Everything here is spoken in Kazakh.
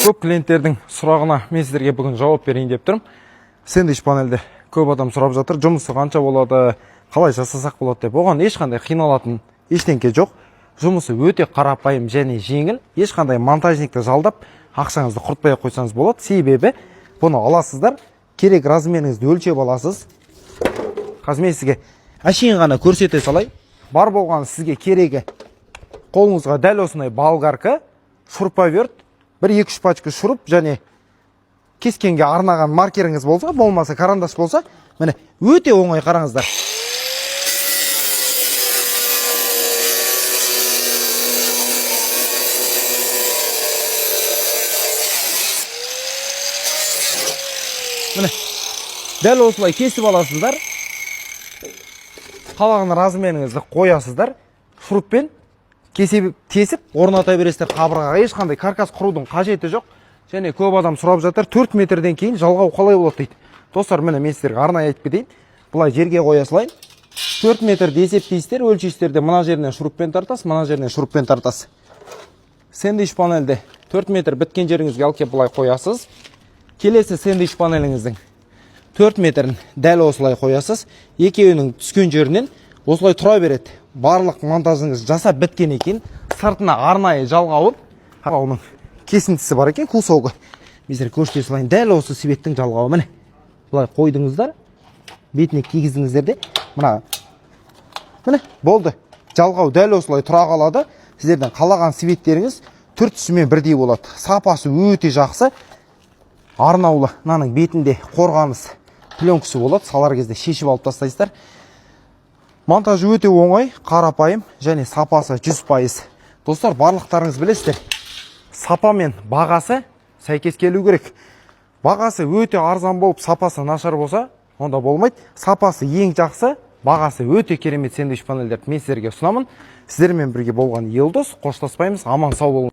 Көп клиенттердің сұрағына мен сіздерге бүгін жауап берейін деп тұрмын. Сэндвич панельді көп адам сұрап жатыр. Жұмысы қанша болады, қалай жасасақ болады деп. Оған ешқандай қиналатын ештеңке жоқ. Жұмысы өте қарапайым және жеңіл. Ешқандай монтажникті жалдап, ақшаңызды құртпай қойсаңыз болады. Себебі бұны аласыздар, керек размеріңізді өлшеп аласыз. Қазір мен сізге әшейін ғана көрсете салайын. Бар болған сізге керегі қолыңызға дәл осындай болгарка, шурповерт, 1-2-3 пачка шуруп және кескенге арнаған маркеріңіз болса, болмаса карандаш болса, міне өте оңай, қараңыздар. Міне дәл осылай кесіп аласыздар. Қалаған размеріңізді қоясыздар. Шуруппен тесіп орната бересіздер қабырғаға. Ешқандай каркас құрудың қажеті жоқ. Және көп адам сұрап жатыр, 4 метрден кейін жалғау қалай болады дейді. Достар, міне мен сіздерге арнайы айтып кетейін. Бұлай жерге қоя салайын. 4 метрді есептейсіздер, өлшейсіздер. Мына жерінен шуруппен тартасыз, мына жерінен шуруппен тартасыз. Сэндвич панельді 4 метр біткен жеріңізге алып келіп бұлай қоясыз. Келесі сэндвич панеліңіздің 4 метрін дәл осылай қоясыз. Екеуінің түскен жерінен осылай тұра береді. Барлық монтажыңыз жасап біткеннен кейін сыртына арнайы жалғауын кесіндісі бар екен, кусогы. Мен көрсете салайын. Дәл осы себеттің жалғауы. Міне бұлай қойдыңыздар, бетіне кигіздіңіздер де, міне болды. Жалғау дәл осылай тұра қалады. Сіздердің қалаған себеттеріңіз түр түсімен бірдей болады. Сапасы өте жақсы. Арнаулы мынаның бетінде қорғаныс пленкасы болады. Салар кезде шешіп алып тастайсыздар. Монтажы өте оңай, қарапайым және сапасы 100%. Достар, барлықтарыңыз білесіздер, сапа мен бағасы сәйкес келу керек. Бағасы өте арзан болып, сапасы нашар болса, онда болмайды. Сапасы ең жақсы, бағасы өте керемет сэндвич панельдерді мен сіздерге ұсынамын. Сіздермен бірге болған Елдос, қоштаспаймыз, аман сау болыңыз.